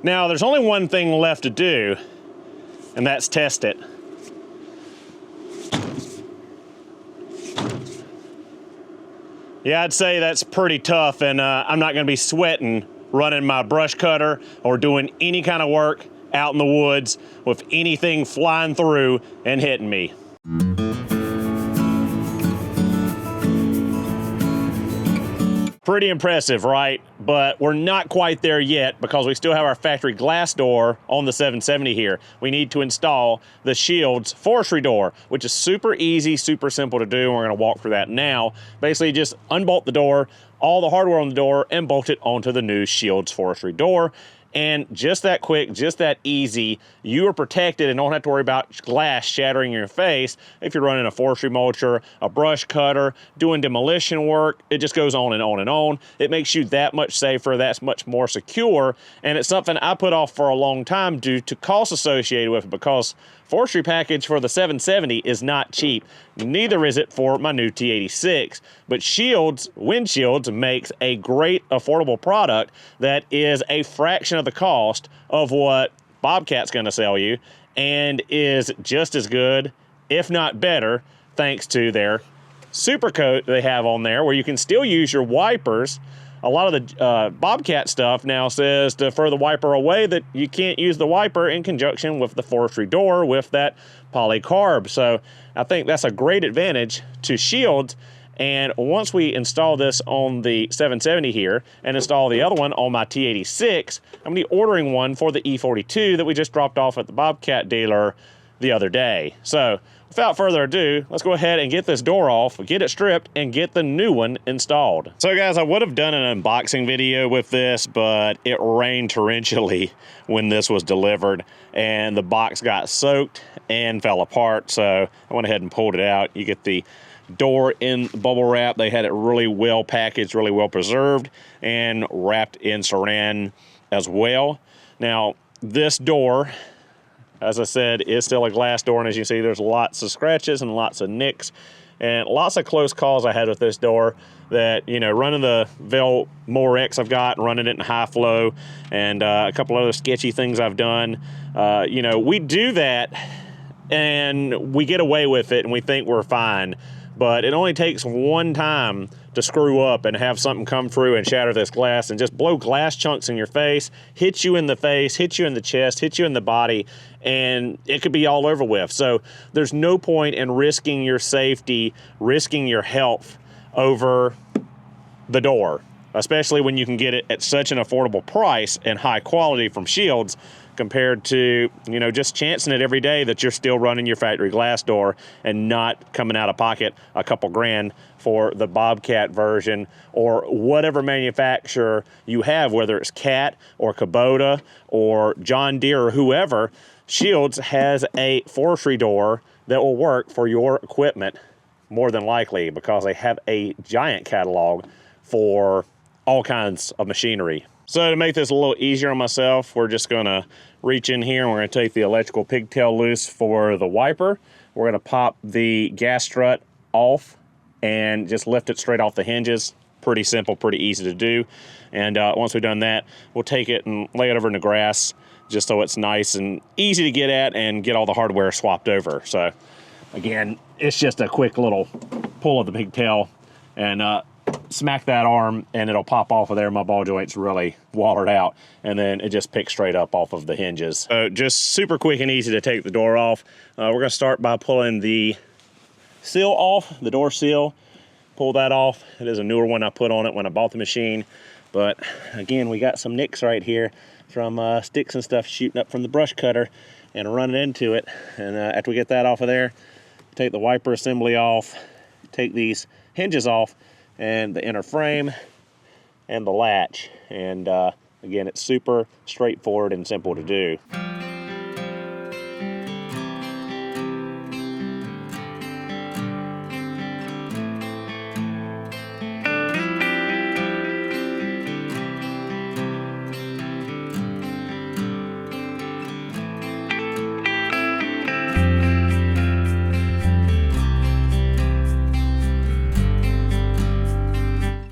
Now, there's only one thing left to do, and that's test it. Yeah, I'd say that's pretty tough, and I'm not gonna be sweating running my brush cutter or doing any kind of work out in the woods with anything flying through and hitting me. Pretty impressive, right? But we're not quite there yet because we still have our factory glass door on the 770 here. We need to install the Stihls forestry door, which is super easy, super simple to do. We're gonna walk through that now. Basically just unbolt the door, all the hardware on the door, and bolt it onto the new Stihls forestry door. And just that quick, just that easy, you are protected and don't have to worry about glass shattering your face if you're running a forestry mulcher, a brush cutter, doing demolition work. It just goes on and on and on. It makes you that much safer, that's much more secure, and it's something I put off for a long time due to costs associated with it, because forestry package for the 770 is not cheap. Neither is it for my new T86. But Stihls windshields makes a great affordable product that is a fraction of the cost of what Bobcat's gonna sell you, and is just as good, if not better, thanks to their super coat they have on there, where you can still use your wipers. A lot of the Bobcat stuff now says to throw the wiper away, that you can't use the wiper in conjunction with the forestry door with that polycarb. So I think that's a great advantage to Stihls. And once we install this on the 770 here and install the other one on my T86, I'm gonna be ordering one for the E42 that we just dropped off at the Bobcat dealer the other day. So without further ado, let's go ahead and get this door off, get it stripped, and get the new one installed. So guys, I would have done an unboxing video with this, but it rained torrentially when this was delivered, and the box got soaked and fell apart. So I went ahead and pulled it out. You get the door in bubble wrap. They had it really well packaged, really well preserved, and wrapped in saran as well. Now, this door, as I said, is still a glass door, and as you see, there's lots of scratches and lots of nicks and lots of close calls I had with this door. That, you know, running the Vail Mower X I've got, and running it in high flow, and a couple other sketchy things I've done. You know, we do that and we get away with it and we think we're fine, but it only takes one time to screw up and have something come through and shatter this glass and just blow glass chunks in your face, hit you in the face, hit you in the chest, hit you in the body, and it could be all over with. So there's no point in risking your safety, risking your health over the door, especially when you can get it at such an affordable price and high quality from Stihls, compared to, you know, just chancing it every day that you're still running your factory glass door and not coming out of pocket a couple grand for the Bobcat version or whatever manufacturer you have, whether it's Cat or Kubota or John Deere or whoever. Stihls has a forestry door that will work for your equipment more than likely, because they have a giant catalog for all kinds of machinery. So to make this a little easier on myself, we're just gonna reach in here and we're gonna take the electrical pigtail loose for the wiper. We're gonna pop the gas strut off and just lift it straight off the hinges. Pretty simple, pretty easy to do. And once we've done that, we'll take it and lay it over in the grass, just so it's nice and easy to get at and get all the hardware swapped over. So again, it's just a quick little pull of the pigtail and smack that arm and it'll pop off of there. My ball joint's really watered out, and then it just picks straight up off of the hinges. So just super quick and easy to take the door off. We're gonna start by pulling the seal off, the door seal. Pull that off. It is a newer one I put on it when I bought the machine, but again, we got some nicks right here from sticks and stuff shooting up from the brush cutter and running into it. And after we get that off of there, take the wiper assembly off, take these hinges off and the inner frame and the latch. And again, it's super straightforward and simple to do.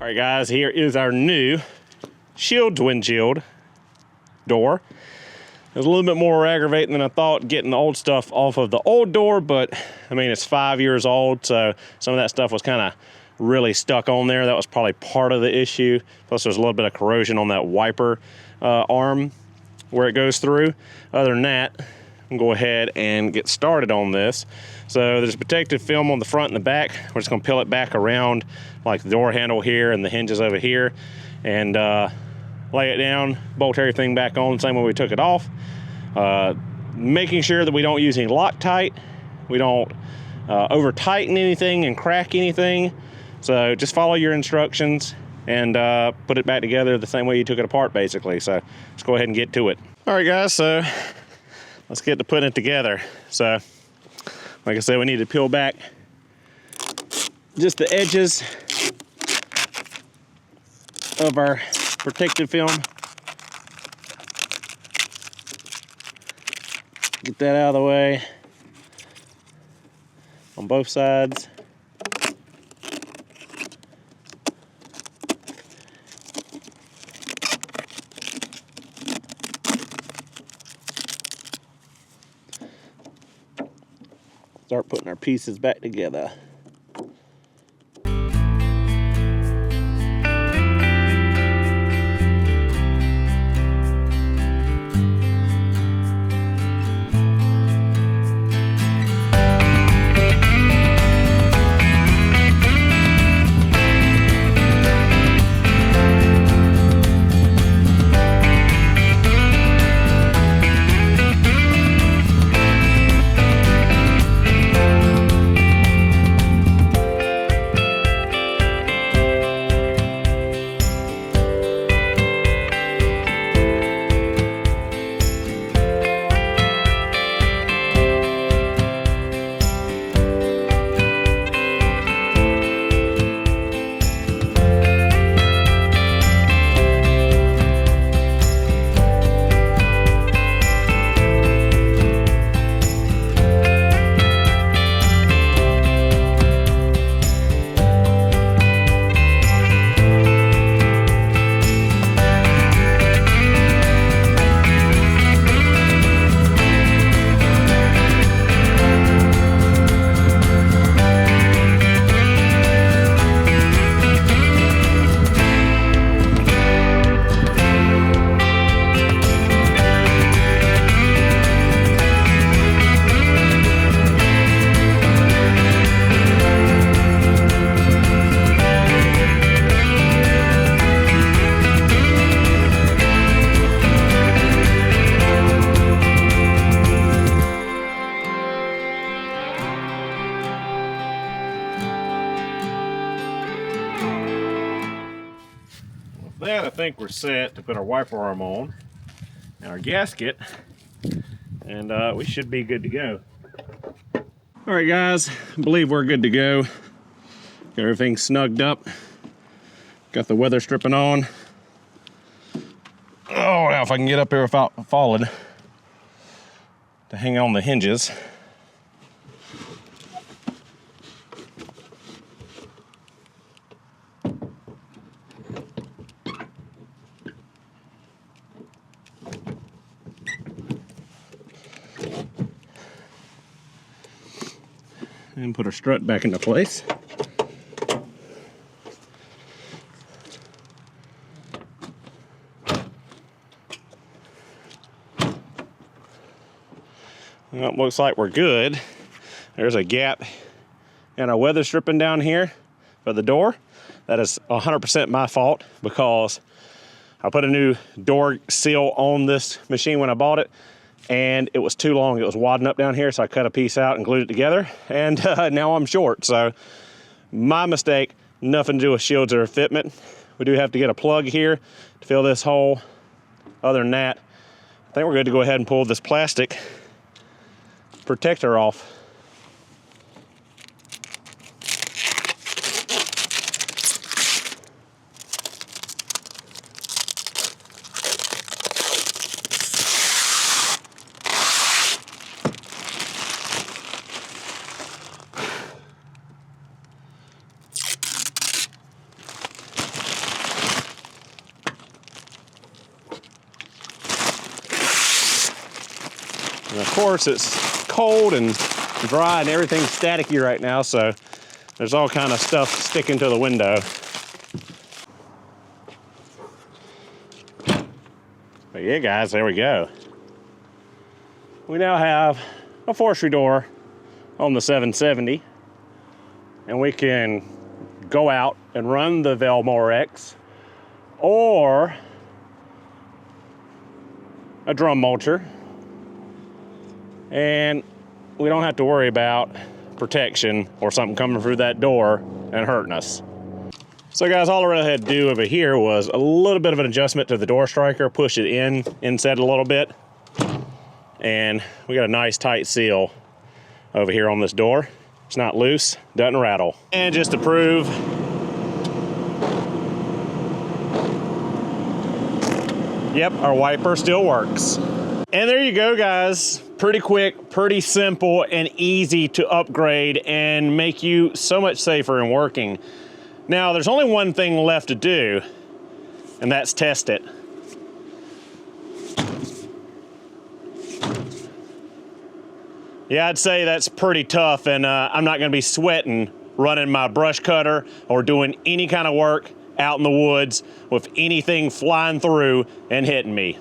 All right, guys, here is our new Stihls windshield door. It was a little bit more aggravating than I thought getting the old stuff off of the old door, but I mean, it's 5 years old, so some of that stuff was kind of really stuck on there. That was probably part of the issue. Plus there's a little bit of corrosion on that wiper arm where it goes through. Other than that, I'm gonna go ahead and get started on this. So there's protective film on the front and the back. We're just gonna peel it back around like the door handle here and the hinges over here, and lay it down, bolt everything back on the same way we took it off. Making sure that we don't use any Loctite, we don't over tighten anything and crack anything. So just follow your instructions and put it back together the same way you took it apart, basically. So let's go ahead and get to it. All right, guys, so let's get to putting it together. So like I said, we need to peel back just the edges of our protective film. Get that out of the way on both sides. Start putting our pieces back together. That, I think we're set to put our wiper arm on and our gasket, and we should be good to go. All right, guys, I believe we're good to go. Got everything snugged up. Got the weather stripping on. Oh, now if I can get up here without falling to hang on the hinges. And put our strut back into place. Well, it looks like we're good. There's a gap in our weather stripping down here for the door. That is 100% my fault because I put a new door seal on this machine when I bought it, and it was too long. It was wadding up down here, so I cut a piece out and glued it together, and now I'm short. So my mistake, nothing to do with shields or fitment. We do have to get a plug here to fill this hole. Other than that, I think we're good to go ahead and pull this plastic protector off. And of course, it's cold and dry and everything's staticky right now, so there's all kind of stuff sticking to the window. But yeah, guys, there we go. We now have a forestry door on the 770, and we can go out and run the Vail Mower X or a drum mulcher, and we don't have to worry about protection or something coming through that door and hurting us. So guys, all I really had to do over here was a little bit of an adjustment to the door striker, push it inset a little bit, and we got a nice tight seal over here on this door. It's not loose, doesn't rattle. And just to prove, yep, our wiper still works. And there you go, guys. Pretty quick, pretty simple, and easy to upgrade and make you so much safer in working. Now, there's only one thing left to do, and that's test it. Yeah, I'd say that's pretty tough, and I'm not gonna be sweating running my brush cutter or doing any kind of work out in the woods with anything flying through and hitting me.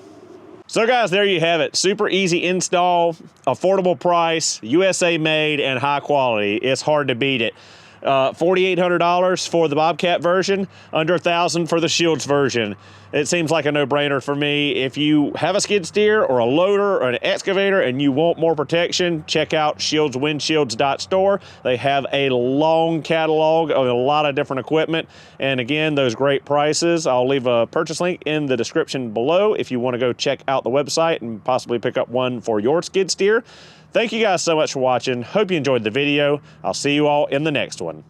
So guys, there you have it. Super easy install, affordable price, USA made, and high quality. It's hard to beat it. $4,800 for the Bobcat version, under $1,000 for the Shields version. It seems like a no-brainer for me. If you have a skid steer or a loader or an excavator and you want more protection, check out shieldswindshields.store. They have a long catalog of a lot of different equipment, and again, those great prices. I'll leave a purchase link in the description below if you want to go check out the website and possibly pick up one for your skid steer. Thank you guys so much for watching. Hope you enjoyed the video. I'll see you all in the next one.